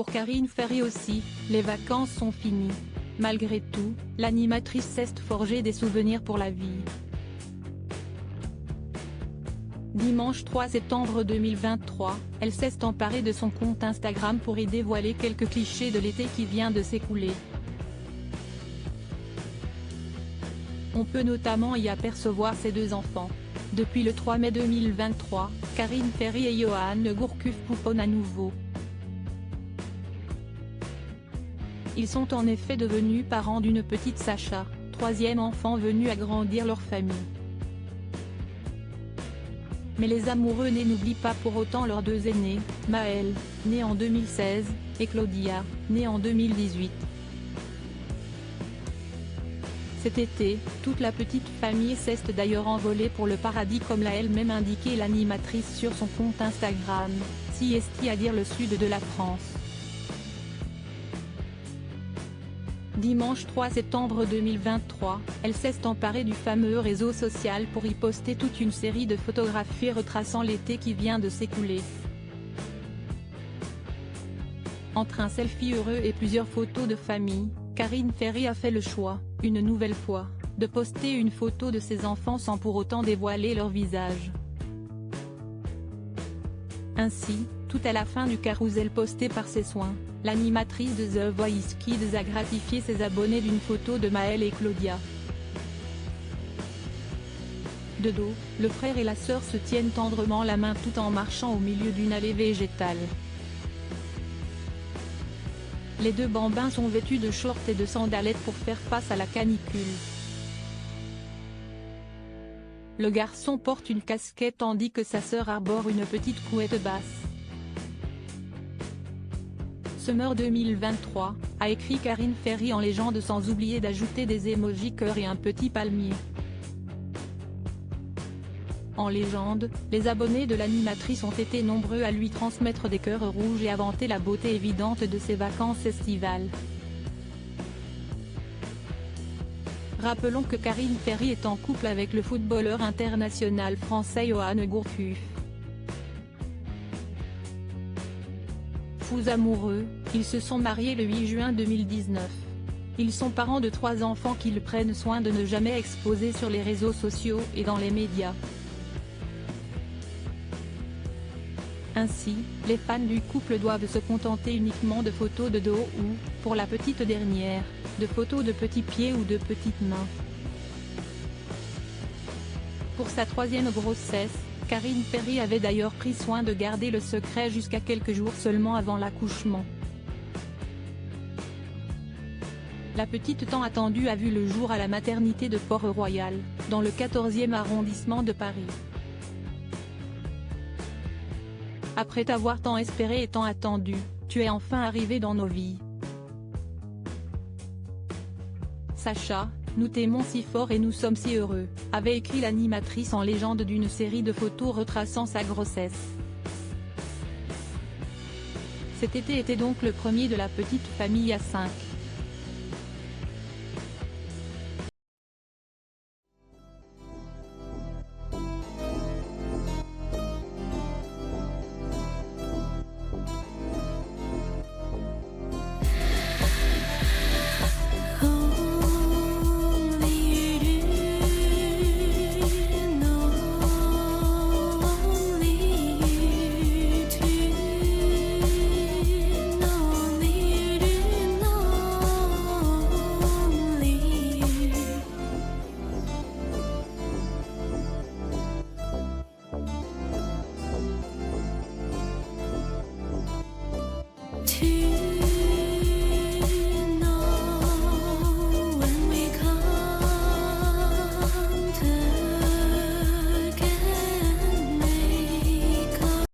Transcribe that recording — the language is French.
Pour Karine Ferry aussi, les vacances sont finies. Malgré tout, l'animatrice s'est forgée des souvenirs pour la vie. Dimanche 3 septembre 2023, elle s'est emparée de son compte Instagram pour y dévoiler quelques clichés de l'été qui vient de s'écouler. On peut notamment y apercevoir ses deux enfants. Depuis le 3 mai 2023, Karine Ferry et Johan Gourcuff pouponnent à nouveau. Ils sont en effet devenus parents d'une petite Sacha, troisième enfant venu agrandir leur famille. Mais les amoureux n'oublient pas pour autant leurs deux aînés, Maël, né en 2016, et Claudia, née en 2018. Cet été, toute la petite famille s'est d'ailleurs envolée pour le paradis comme l'a elle-même indiqué l'animatrice sur son compte Instagram, siesti à dire le sud de la France. Dimanche 3 septembre 2023, elle s'est emparée du fameux réseau social pour y poster toute une série de photographies retraçant l'été qui vient de s'écouler. Entre un selfie heureux et plusieurs photos de famille, Karine Ferry a fait le choix, une nouvelle fois, de poster une photo de ses enfants sans pour autant dévoiler leur visage. Ainsi, tout à la fin du carrousel posté par ses soins, l'animatrice de The Voice Kids a gratifié ses abonnés d'une photo de Maël et Claudia. De dos, le frère et la sœur se tiennent tendrement la main tout en marchant au milieu d'une allée végétale. Les deux bambins sont vêtus de shorts et de sandalettes pour faire face à la canicule. Le garçon porte une casquette tandis que sa sœur arbore une petite couette basse. Summer 2023, a écrit Karine Ferry en légende sans oublier d'ajouter des émojis cœur et un petit palmier. En légende, les abonnés de l'animatrice ont été nombreux à lui transmettre des cœurs rouges et à vanter la beauté évidente de ses vacances estivales. Rappelons que Karine Ferry est en couple avec le footballeur international français Johan Gourcuff. Fous amoureux, ils se sont mariés le 8 juin 2019. Ils sont parents de 3 enfants qu'ils prennent soin de ne jamais exposer sur les réseaux sociaux et dans les médias. Ainsi, les fans du couple doivent se contenter uniquement de photos de dos ou, pour la petite dernière, de photos de petits pieds ou de petites mains. Pour sa 3e grossesse, Karine Ferry avait d'ailleurs pris soin de garder le secret jusqu'à quelques jours seulement avant l'accouchement. La petite tant attendue a vu le jour à la maternité de Port-Royal, dans le 14e arrondissement de Paris. Après t'avoir tant espéré et tant attendu, tu es enfin arrivé dans nos vies. Sacha, nous t'aimons si fort et nous sommes si heureux, avait écrit l'animatrice en légende d'une série de photos retraçant sa grossesse. Cet été était donc le premier de la petite famille à 5.